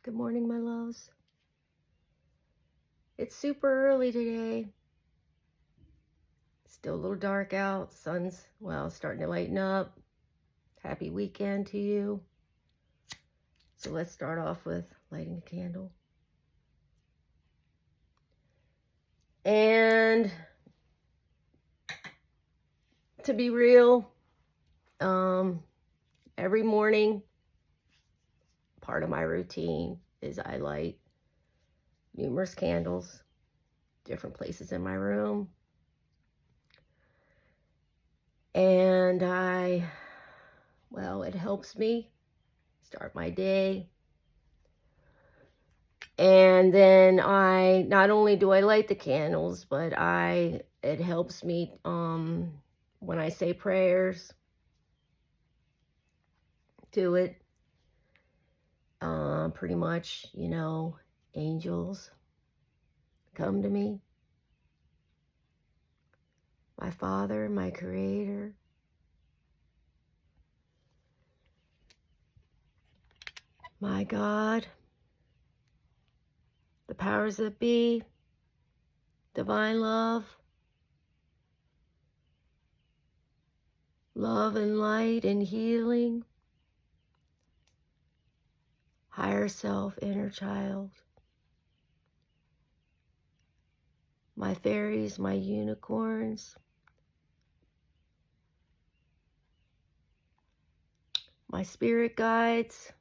Good morning, my loves. It's super early today. Still a little dark out. Sun's, well, starting to lighten up. Happy weekend to you. So let's start off with lighting a candle. And to be real, every morning, part of my routine is I light numerous candles, different places in my room. And it helps me start my day. And then not only do I light the candles, but it helps me when I say prayers, do it. Pretty much, angels come to me. My Father, my Creator. My God. The powers that be. Divine love. Love and light and healing. Higher self, inner child. My fairies, my unicorns. My spirit guides.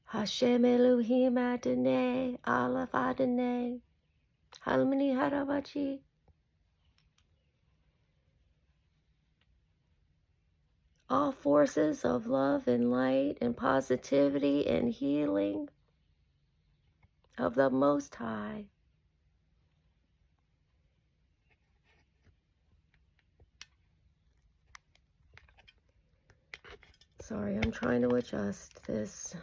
Hashem Elohim Adonai, Aleph Adonai, Halmini Haravachi. All forces of love and light and positivity and healing of the Most High. Sorry, I'm trying to adjust this.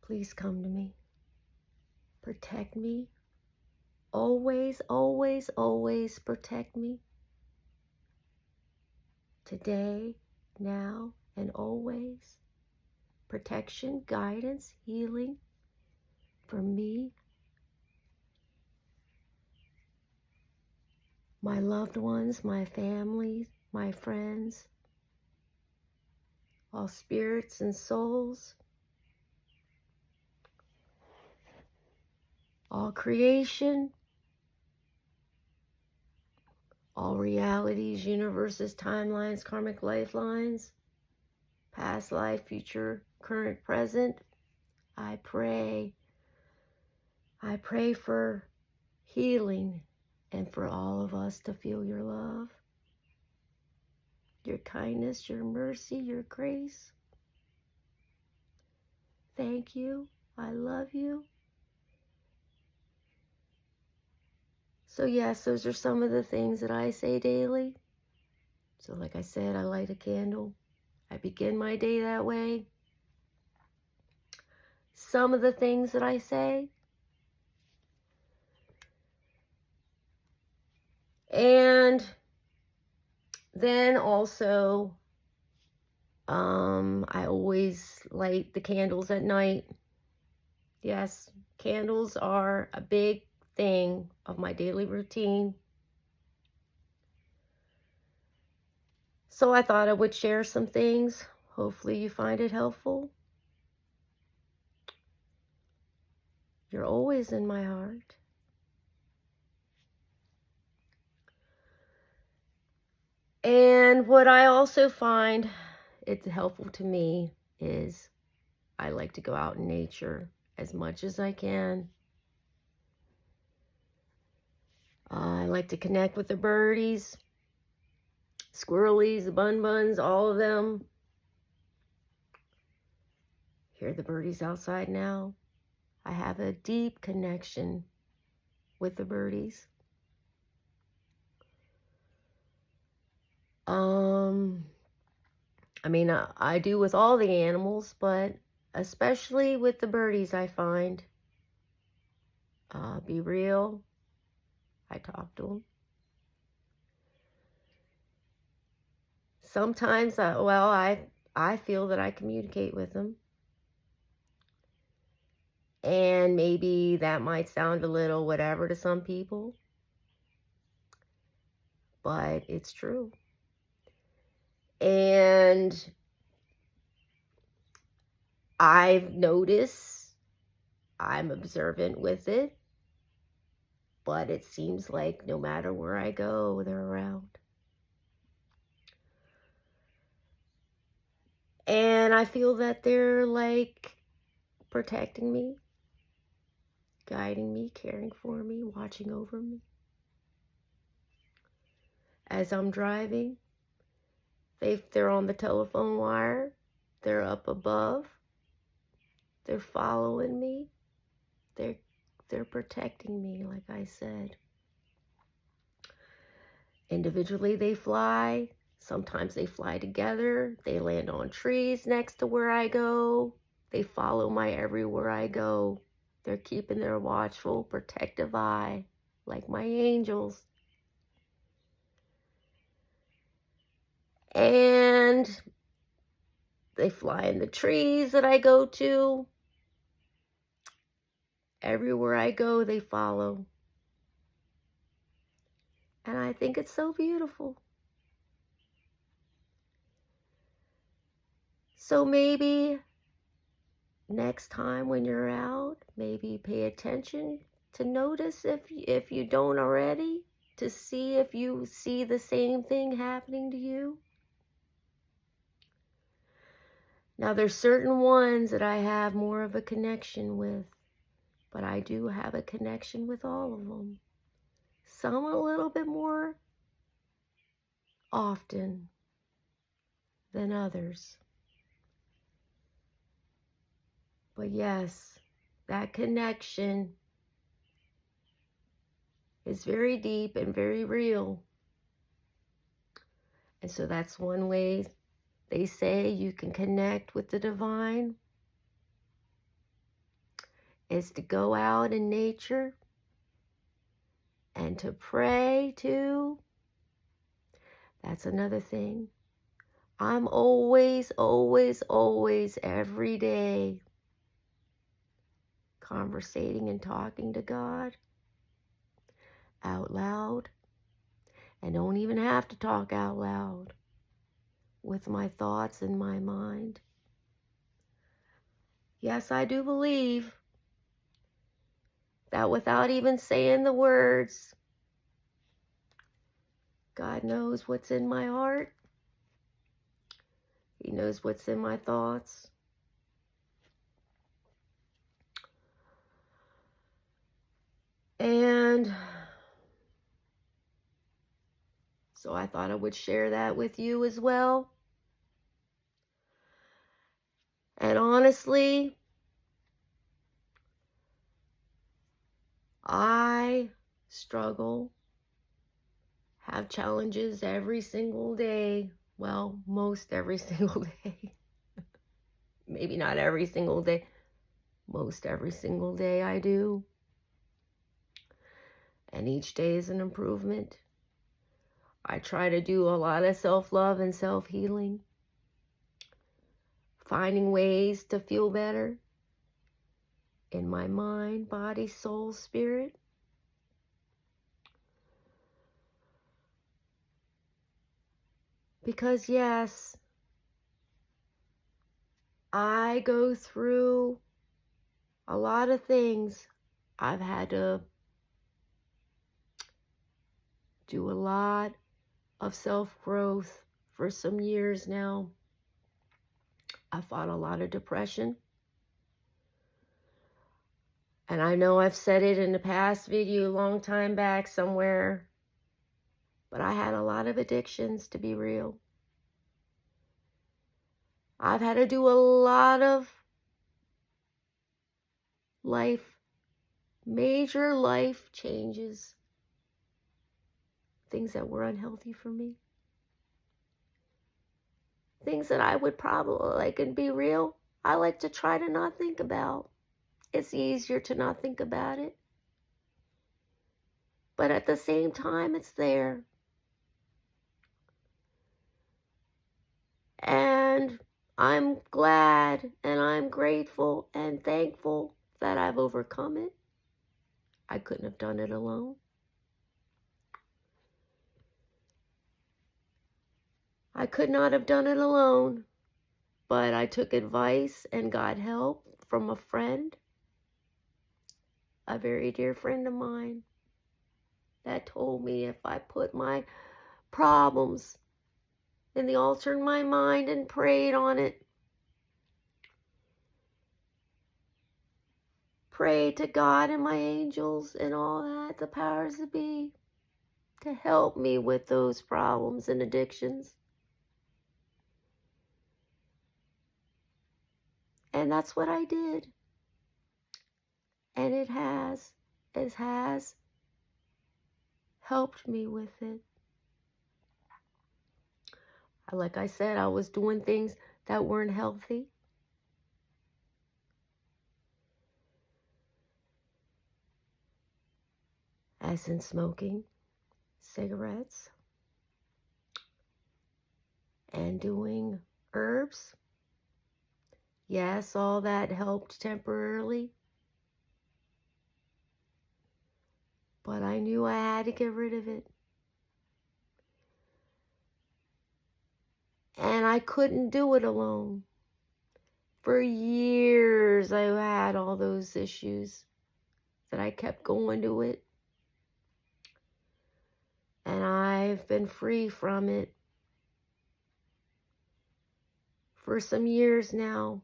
Please come to me. Protect me. Always, always, always protect me. Today, now, and always. Protection, guidance, healing for me, my loved ones, my family, my friends, all spirits and souls, all creation, all realities, universes, timelines, karmic lifelines, past life, future, current, present. I pray for healing and for all of us to feel your love, your kindness, your mercy, your grace. Thank you. I love you. So yes, those are some of the things that I say daily. So like I said, I light a candle. I begin my day that way. Some of the things that I say. And then also, I always light the candles at night. Yes, candles are a big thing of my daily routine. So I thought I would share some things. Hopefully you find it helpful. You're always in my heart. And what I also find it's helpful to me is I like to go out in nature as much as I can. I like to connect with the birdies, squirrelies, the bun-buns, all of them. Hear the birdies outside now. I have a deep connection with the birdies. I do with all the animals, but especially with the birdies, I find Be real. I talk to them. Sometimes, I feel that I communicate with them. And maybe that might sound a little whatever to some people, but it's true. And I've noticed I'm observant with it, but it seems like no matter where I go, they're around. And I feel that they're like protecting me, guiding me, caring for me, watching over me. As I'm driving, they're on the telephone wire, they're up above, they're following me, they're protecting me, like I said. Individually they fly, sometimes they fly together, they land on trees next to where I go, they follow my everywhere I go. They're keeping their watchful, protective eye, like my angels. And they fly in the trees that I go to. Everywhere I go, they follow. And I think it's so beautiful. So maybe next time when you're out, maybe pay attention to notice if you don't already, to see if you see the same thing happening to you. Now, there's certain ones that I have more of a connection with, but I do have a connection with all of them. Some a little bit more often than others. But yes, that connection is very deep and very real. And so that's one way they say you can connect with the divine, is to go out in nature and to pray too. That's another thing. I'm always, every day conversating and talking to God out loud. And don't even have to talk out loud, with my thoughts in my mind. Yes, I do believe that without even saying the words, God knows what's in my heart. He knows what's in my thoughts. And so I thought I would share that with you as well. And honestly, I struggle, have challenges every single day. Well, most every single day. Maybe not every single day. Most every single day I do. And each day is an improvement. I try to do a lot of self-love and self-healing. Finding ways to feel better in my mind, body, soul, spirit. Because yes, I go through a lot of things. I've had to do a lot of self-growth for some years now. I fought a lot of depression. And I know I've said it in the past video a long time back somewhere, but I had a lot of addictions, to be real. I've had to do a lot of major life changes, things that were unhealthy for me, things that I would probably, like, and be real, I like to try to not think about. It's easier to not think about it. but at the same time, it's there. And I'm glad and I'm grateful and thankful that I've overcome it. I couldn't have done it alone. I could not have done it alone, but I took advice and got help from a friend, a very dear friend of mine, that told me if I put my problems in the altar in my mind and prayed on it, prayed to God and my angels and all that, the powers that be, to help me with those problems and addictions. And that's what I did. And it has helped me with it. Like I said, I was doing things that weren't healthy. As in smoking cigarettes and doing herbs. Yes, all that helped temporarily. But I knew I had to get rid of it. And I couldn't do it alone. For years, I had all those issues that I kept going to it. And I've been free from it for some years now.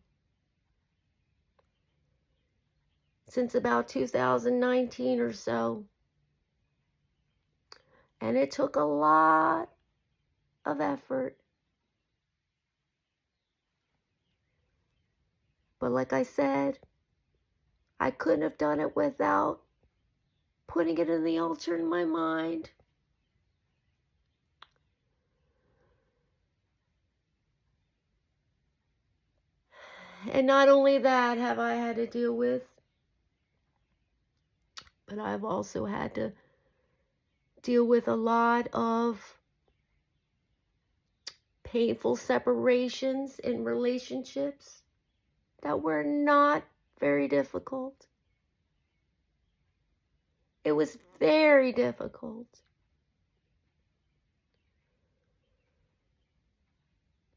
Since about 2019 or so. And it took a lot of effort. But like I said, I couldn't have done it without putting it in the altar in my mind. And not only that have I had to deal with, but I've also had to deal with a lot of painful separations in relationships that were not very difficult. It was very difficult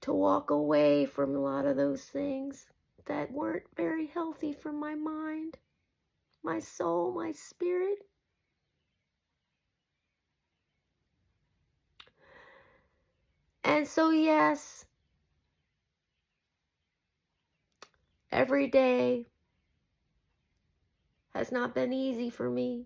to walk away from a lot of those things that weren't very healthy for my mind, my soul, my spirit. And so, yes, every day has not been easy for me.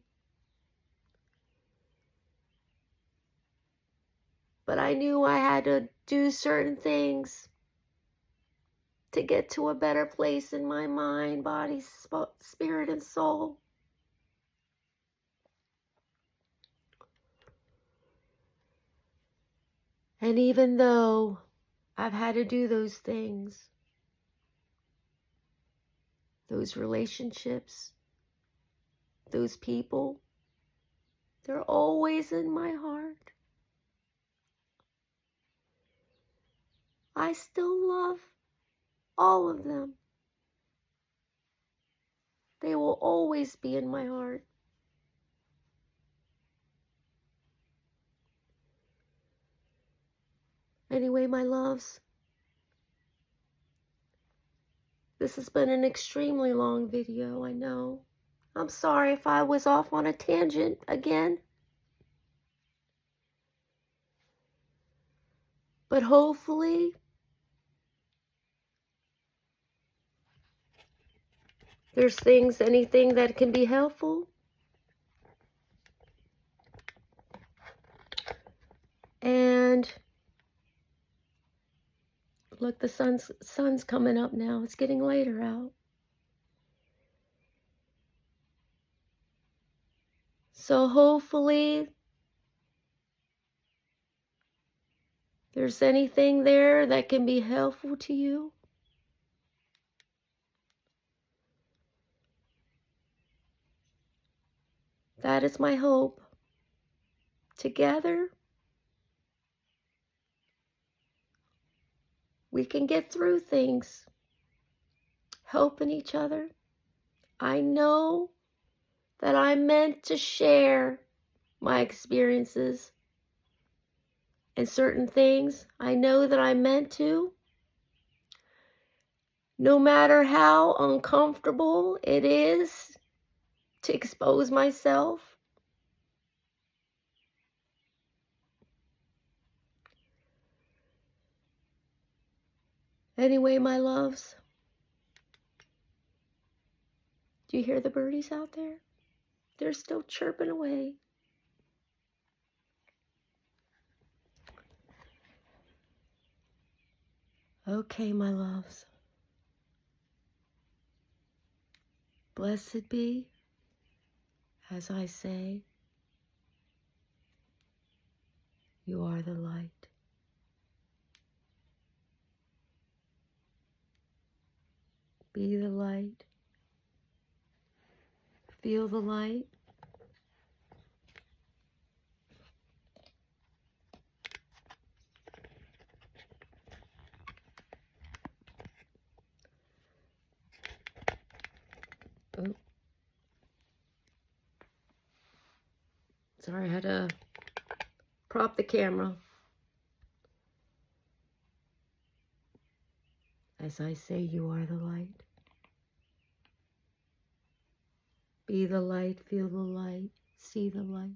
But I knew I had to do certain things to get to a better place in my mind, body, spirit, and soul. And even though I've had to do those things, those relationships, those people, they're always in my heart. I still love all of them. They will always be in my heart. Anyway, my loves, this has been an extremely long video, I know. I'm sorry if I was off on a tangent again. But hopefully, there's anything that can be helpful. And look, the sun's coming up now. It's getting later out. So hopefully there's anything there that can be helpful to you. That is my hope. Together, we can get through things, helping each other. I know that I'm meant to share my experiences and certain things. I know that I'm meant to. No matter how uncomfortable it is to expose myself. Anyway, my loves, do you hear the birdies out there? They're still chirping away. Okay, my loves. Blessed be, as I say, you are the light. Be the light. Feel the light. Oh. Sorry, I had to prop the camera. As I say, you are the light. Be the light, feel the light, see the light.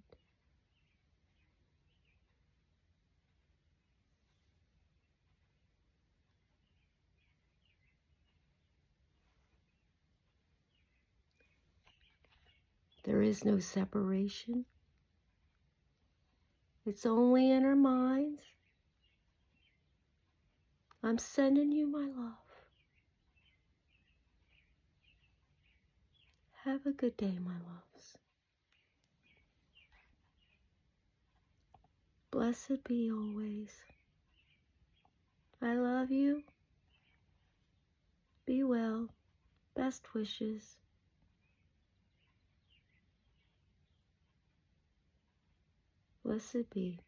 There is no separation. It's only in our minds. I'm sending you my love. Have a good day, my loves. Blessed be always. I love you. Be well. Best wishes. Blessed be.